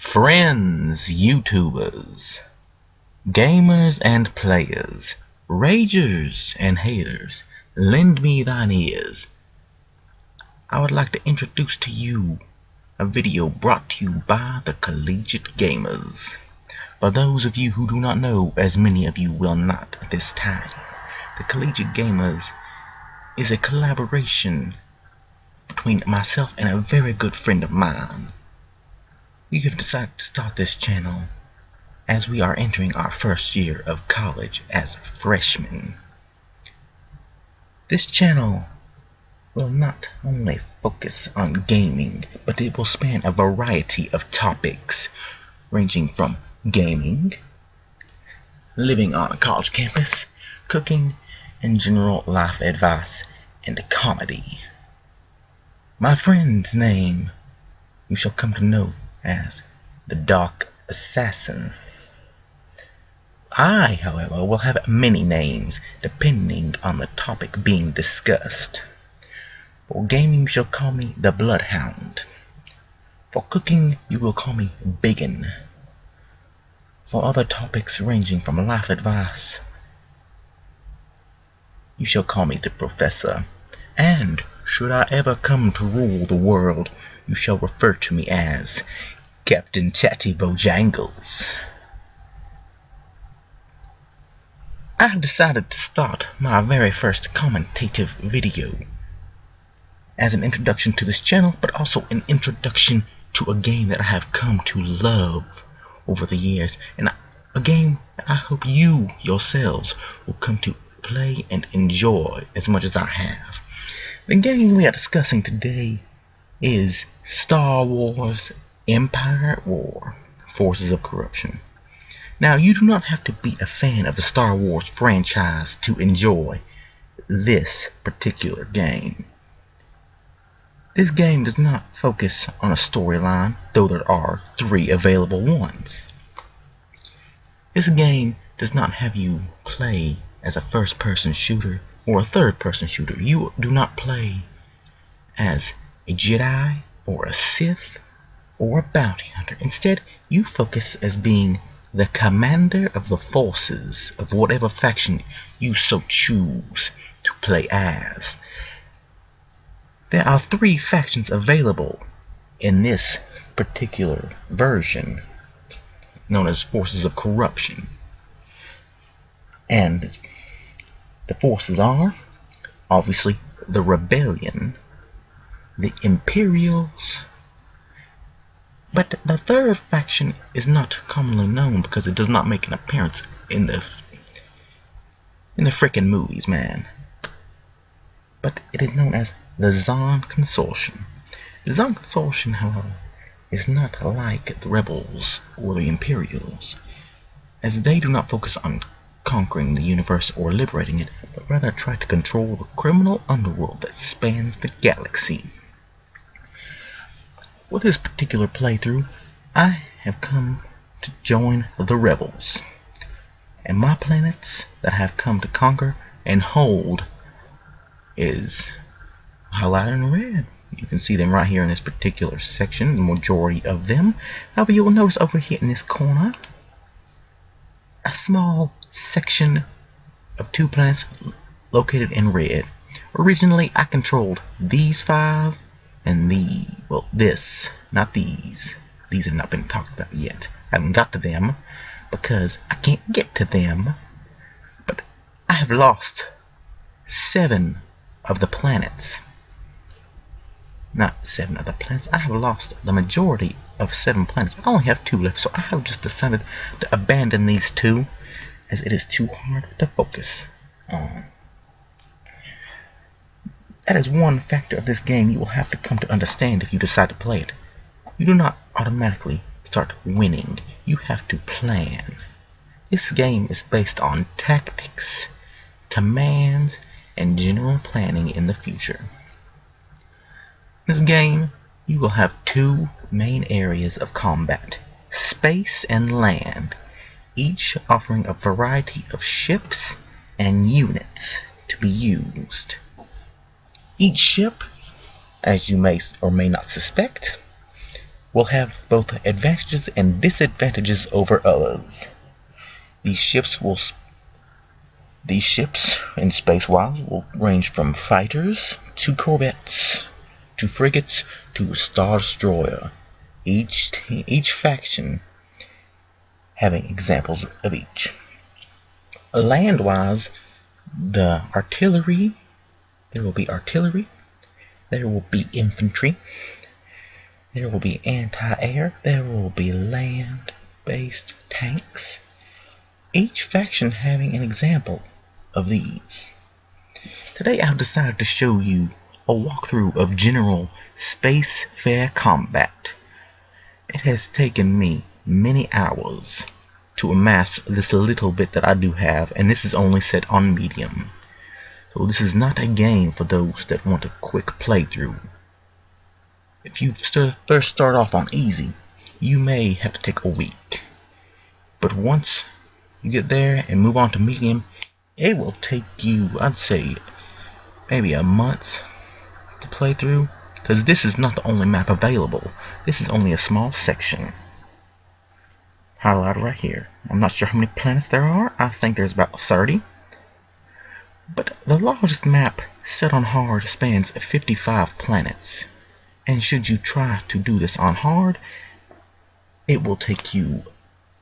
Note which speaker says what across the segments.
Speaker 1: Friends, YouTubers, gamers and players, ragers and haters, lend me thine ears. I would like to introduce to you a video brought to you by the Collegiate Gamers. For those of you who do not know, as many of you will not at this time, the Collegiate Gamers is a collaboration between myself and a very good friend of mine. We have decided to start this channel as we are entering our first year of college as freshmen. This channel will not only focus on gaming, but it will span a variety of topics ranging from gaming, living on a college campus, cooking, and general life advice and comedy. My friend's name you shall come to know as the Dark Assassin. I, however, will have many names depending on the topic being discussed. For gaming, you shall call me the Bloodhound. For cooking, you will call me Biggin. For other topics ranging from life advice, you shall call me the Professor. And should I ever come to rule the world, you shall refer to me as Captain Chatty Bojangles. I have decided to start my very first commentative video as an introduction to this channel, but also an introduction to a game that I have come to love over the years, and a game that I hope you yourselves will come to play and enjoy as much as I have. The game we are discussing today is Star Wars Empire at War, Forces of Corruption. Now, you do not have to be a fan of the Star Wars franchise to enjoy this particular game. This game does not focus on a storyline, though there are 3 available ones. This game does not have you play as a first-person shooter or a third-person shooter. You do not play as a Jedi or a Sith or a bounty hunter. Instead, you focus as being the commander of the forces of whatever faction you so choose to play as. There are 3 factions available in this particular version, known as Forces of Corruption. And the forces are, obviously, the Rebellion, the Imperials, but the third faction is not commonly known because it does not make an appearance in the frickin' movies, man. But it is known as the Zon Consortium. The Zon Consortium, however, is not like the Rebels or the Imperials, as they do not focus on conquering the universe or liberating it, but rather try to control the criminal underworld that spans the galaxy. For this particular playthrough, I have come to join the Rebels, and my planets that I have come to conquer and hold is highlighted in red. You can see them right here in this particular section, the majority of them. However, you will notice over here in this corner a small section of 2 planets located in red. Originally, I controlled these 5 and this, not these. These have not been talked about yet. I haven't got to them because I can't get to them. But I have lost 7 of the planets. Not 7 of the planets. I have lost the majority of 7 planets. I only have 2 left, so I have just decided to abandon these 2 as it is too hard to focus on. That is one factor of this game you will have to come to understand if you decide to play it. You do not automatically start winning. You have to plan. This game is based on tactics, commands, and general planning in the future. In this game, you will have 2 main areas of combat, space and land, each offering a variety of ships and units to be used. Each ship, as you may or may not suspect, will have both advantages and disadvantages over others. These ships in space-wise will range from fighters to corvettes to frigates to Star Destroyer. Each faction having examples of each. Land-wise, the artillery, there will be artillery, there will be infantry, there will be anti-air, there will be land-based tanks, each faction having an example of these. Today I've decided to show you a walkthrough of general spacefarer combat. It has taken me many hours to amass this little bit that I do have, and this is only set on medium. So this is not a game for those that want a quick playthrough. If you first start off on easy, you may have to take a week. But once you get there and move on to medium, it will take you, I'd say, maybe a month to play through, because this is not the only map available. This is only a small section. Highlighted right here. I'm not sure how many planets there are. I think there's about 30. But the largest map set on hard spans 55 planets. And should you try to do this on hard, it will take you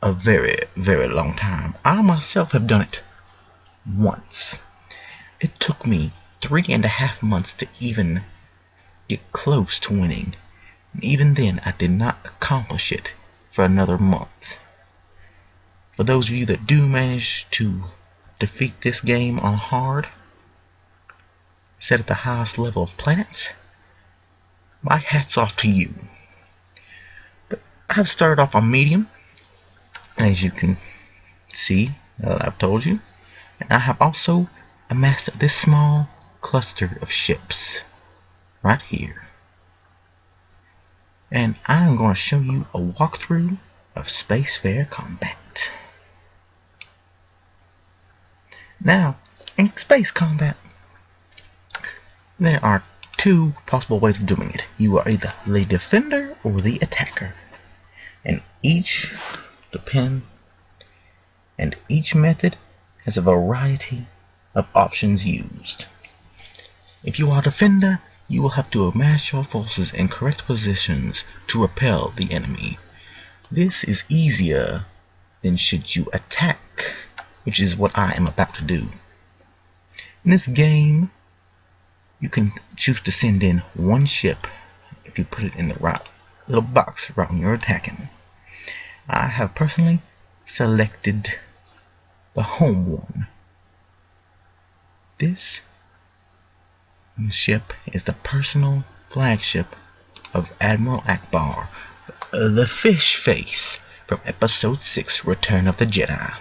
Speaker 1: a very, very long time. I myself have done it once. It took me 3.5 months to even get close to winning. And even then, I did not accomplish it for another month. For those of you that do manage to defeat this game on hard, set at the highest level of planets, my hat's off to you. But I've started off on medium, as you can see that I've told you, and I have also amassed this small cluster of ships right here. And I'm going to show you a walkthrough of spacefarer combat. Now, in space combat, there are two possible ways of doing it. You are either the defender or the attacker, and each method has a variety of options used. If you are a defender, you will have to amass your forces in correct positions to repel the enemy. This is easier than should you attack, which is what I am about to do. In this game, you can choose to send in one ship if you put it in the right little box right when you're attacking. I have personally selected the home one. This ship is the personal flagship of Admiral Akbar, the fish face from Episode 6, Return of the Jedi.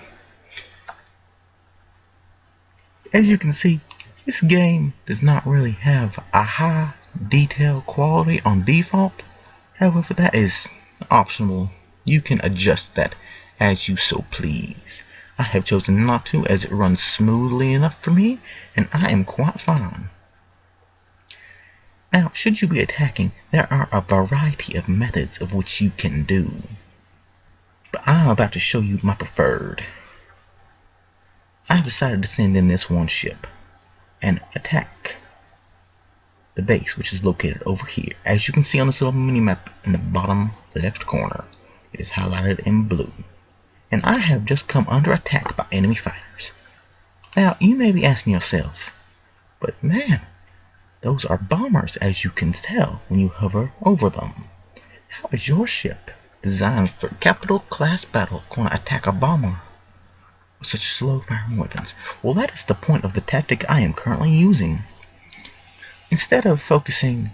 Speaker 1: As you can see, this game does not really have a high detail quality on default. However, that is optional. You can adjust that as you so please. I have chosen not to, as it runs smoothly enough for me, and I am quite fine. Now, should you be attacking, there are a variety of methods of which you can do. But I'm about to show you my preferred. I have decided to send in this one ship and attack the base, which is located over here. As you can see on this little mini-map in the bottom left corner, it is highlighted in blue. And I have just come under attack by enemy fighters. Now, you may be asking yourself, but man, those are bombers, as you can tell when you hover over them. How is your ship designed for capital class battle going to attack a bomber with such slow firing weapons? Well, that is the point of the tactic I am currently using. Instead of focusing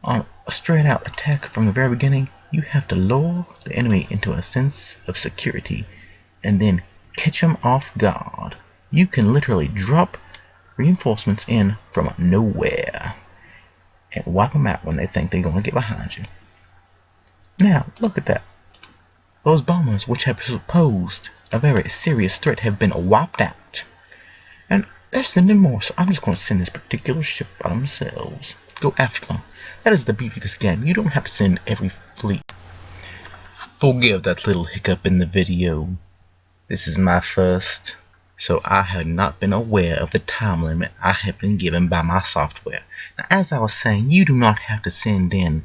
Speaker 1: on a straight out attack from the very beginning, you have to lure the enemy into a sense of security and then catch them off guard. You can literally drop reinforcements in from nowhere and wipe them out when they think they're going to get behind you. Now, look at that. Those bombers, which have posed a very serious threat, have been wiped out. And they're sending more, so I'm just going to send this particular ship by themselves. go after them. That is the beauty of this game. You don't have to send every fleet. Forgive that little hiccup in the video. This is my first, so I had not been aware of the time limit I have been given by my software. Now, as I was saying, you do not have to send in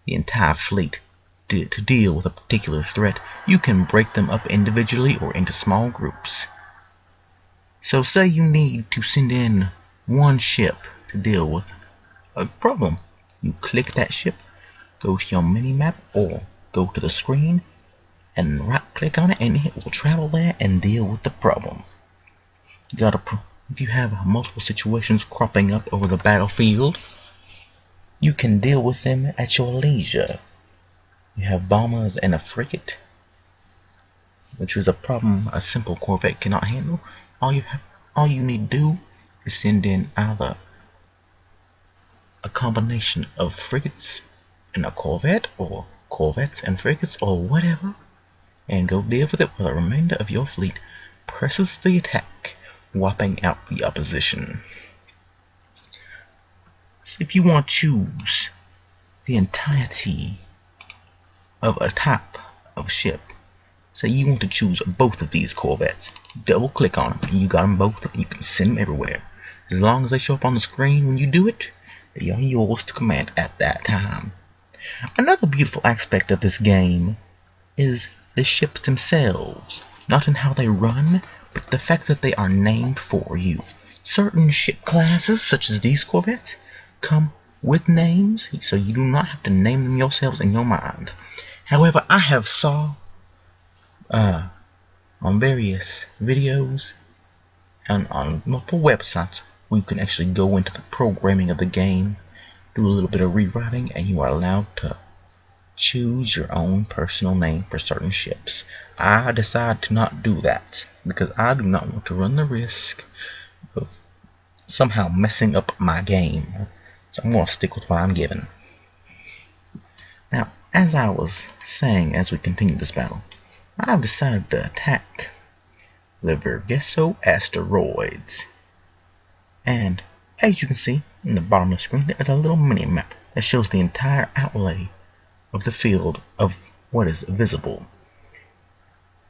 Speaker 1: the entire fleet to deal with a particular threat. You can break them up individually or into small groups. So say you need to send in one ship to deal with a problem. You click that ship, go to your mini-map, or go to the screen and right-click on it, and it will travel there and deal with the problem. If you have multiple situations cropping up over the battlefield, you can deal with them at your leisure. You have bombers and a frigate, which is a problem a simple corvette cannot handle. All you need to do is send in either a combination of frigates and a corvette, or corvettes and frigates, or whatever, and go deal with it while the remainder of your fleet presses the attack, wiping out the opposition. So if you want to choose the entirety of a type of ship, say you want to choose both of these corvettes, double click on them and you got them both, and you can send them everywhere. As long as they show up on the screen when you do it, they are yours to command at that time. Another beautiful aspect of this game is the ships themselves, not in how they run, but the fact that they are named for you. Certain ship classes, such as these corvettes, come with names, so you do not have to name them yourselves in your mind. However, I have saw on various videos and on multiple websites where you can actually go into the programming of the game, do a little bit of rewriting, and you are allowed to choose your own personal name for certain ships. I decided to not do that because I do not want to run the risk of somehow messing up my game. So I'm going to stick with what I'm given. Now, as I was saying as we continue this battle, I've decided to attack the Vergesso asteroids. And as you can see in the bottom of the screen, there is a little mini-map that shows the entire outlay of the field of what is visible.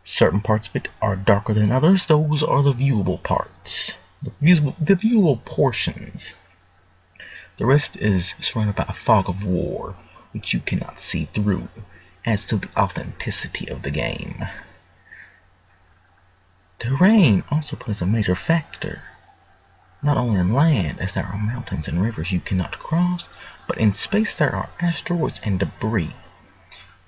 Speaker 1: Certain parts of it are darker than others. Those are the viewable parts, the viewable portions. The rest is surrounded by a fog of war, which you cannot see through, adds to the authenticity of the game. Terrain also plays a major factor, not only in land, as there are mountains and rivers you cannot cross, but in space there are asteroids and debris.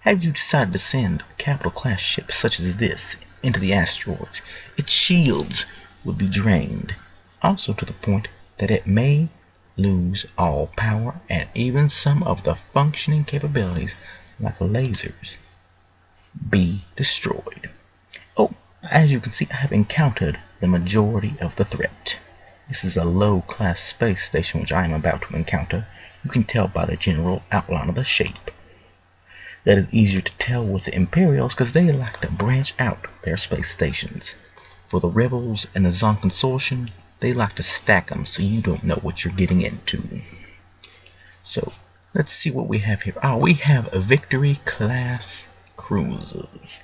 Speaker 1: Have you decided to send a capital class ship such as this into the asteroids, its shields would be drained, also to the point that it may lose all power and even some of the functioning capabilities like lasers be destroyed. Oh, as you can see, I have encountered the majority of the threat. This is a low-class space station which I am about to encounter. You can tell by the general outline of the shape. That is easier to tell with the Imperials because they like to branch out their space stations. For the Rebels and the Zon Consortium, they like to stack them so you don't know what you're getting into. So, let's see what we have here. We have a Victory class cruisers.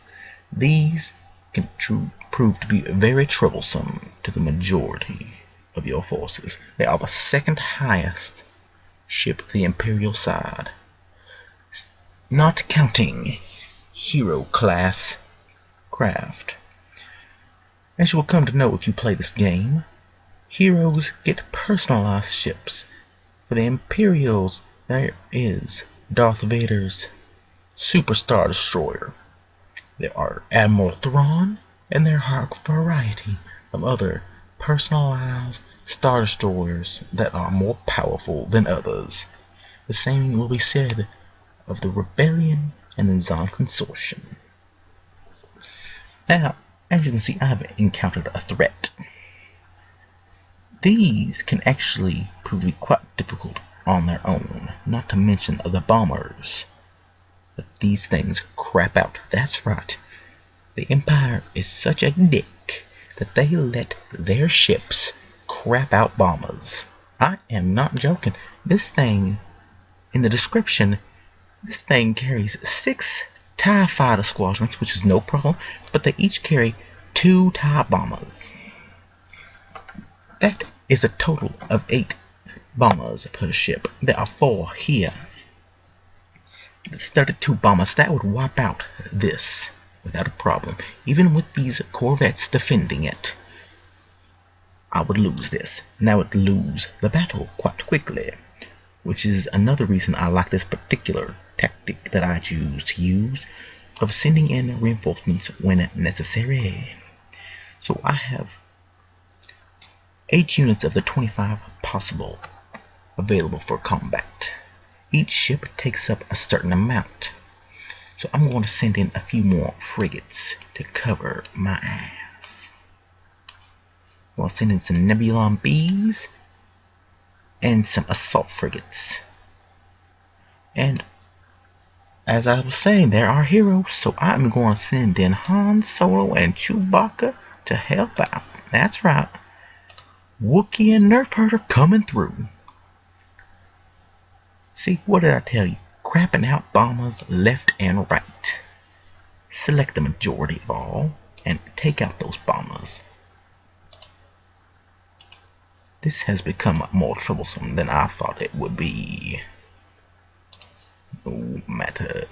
Speaker 1: These can prove to be very troublesome to the majority of your forces. They are the second highest ship to the Imperial side, not counting Hero class craft. As you will come to know if you play this game, Heroes get personalized ships. For the Imperials, there is Darth Vader's Super Star Destroyer. There are Admiral Thrawn, and there are a variety of other personalized Star Destroyers that are more powerful than others. The same will be said of the Rebellion and the Zon Consortium. Now, as you can see, I have encountered a threat. These can actually prove to be quite difficult on their own, not to mention the bombers. But these things crap out. That's right. The Empire is such a dick that they let their ships crap out bombers. I am not joking. This thing, in the description, this thing carries 6 TIE fighter squadrons, which is no problem, but they each carry 2 TIE bombers. That is a total of 8 bombers per ship. There are 4 here. It's 32 bombers. That would wipe out this without a problem. Even with these corvettes defending it, I would lose this. And I would lose the battle quite quickly, which is another reason I like this particular tactic that I choose to use of sending in reinforcements when necessary. So I have 8 units of the 25 possible available for combat. Each ship takes up a certain amount, so I'm going to send in a few more frigates to cover my ass. I'll send in some Nebulon Bs and some assault frigates. And as I was saying, there are heroes, so I'm going to send in Han Solo and Chewbacca to help out. That's right, Wookiee and Nerf Herder coming through. See, what did I tell you? Crapping out bombers left and right. Select the majority of all and take out those bombers. This has become more troublesome than I thought it would be. No matter.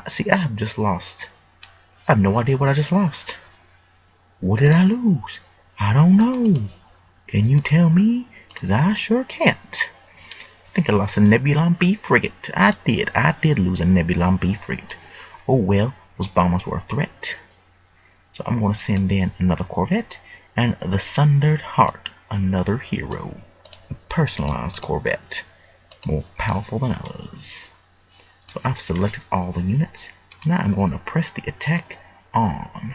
Speaker 1: See, I have just lost. I have no idea what I just lost. What did I lose? I don't know. Can you tell me? Because I sure can't. I think I lost a Nebulon B frigate. I did lose a Nebulon B frigate. Oh well, those bombers were a threat. So I'm going to send in another corvette and the Sundered Heart, another hero. A personalized corvette, more powerful than others. So I've selected all the units. Now I'm going to press the attack on.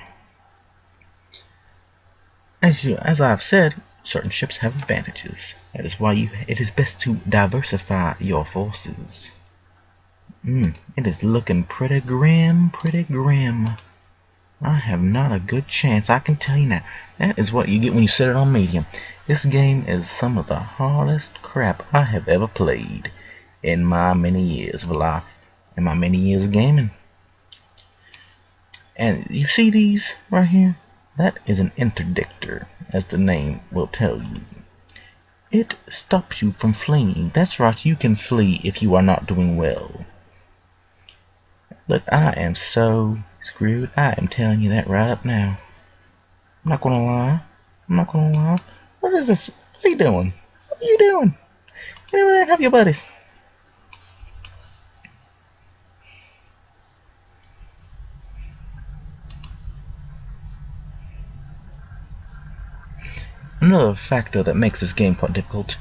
Speaker 1: As I've said, certain ships have advantages. That is why it is best to diversify your forces. It is looking pretty grim, I have not a good chance, I can tell you now. That is what you get when you set it on medium. This game is some of the hardest crap I have ever played in my many years of life, in my many years of gaming. And you see these right here? That is an interdictor, as the name will tell you. It stops you from fleeing. That's right, you can flee if you are not doing well. Look, I am so screwed. I am telling you that right up now. I'm not gonna lie. What is this? What's he doing? What are you doing? Get over there and have your buddies. Another factor that makes this game quite difficult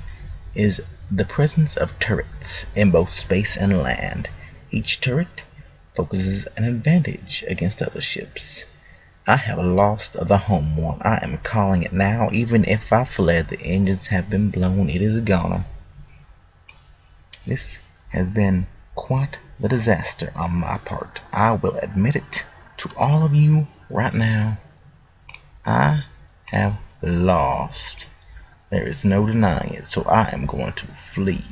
Speaker 1: is the presence of turrets in both space and land. Each turret focuses an advantage against other ships. I have lost the home one. I am calling it now. Even if I fled, the engines have been blown. It is gone. This has been quite the disaster on my part. I will admit it to all of you right now. I have lost. There is no denying it, so I am going to flee.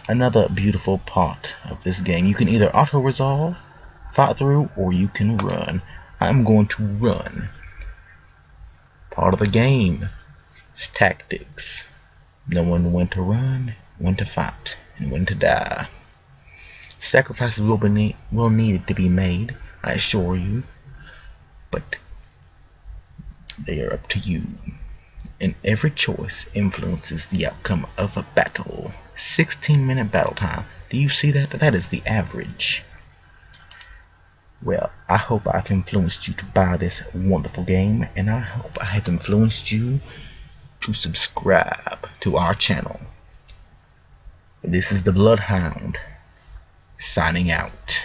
Speaker 1: Another beautiful part of this game, you can either auto-resolve, fight through, or you can run. I'm going to run. Part of the game is tactics. Knowing when to run, when to fight, and when to die. Sacrifices will need to be made, I assure you, but they are up to you, and every choice influences the outcome of a battle. 16-minute battle time. Do you see that? That is the average. Well, I hope I've influenced you to buy this wonderful game, and I hope I have influenced you to subscribe to our channel. This is the Bloodhound, signing out.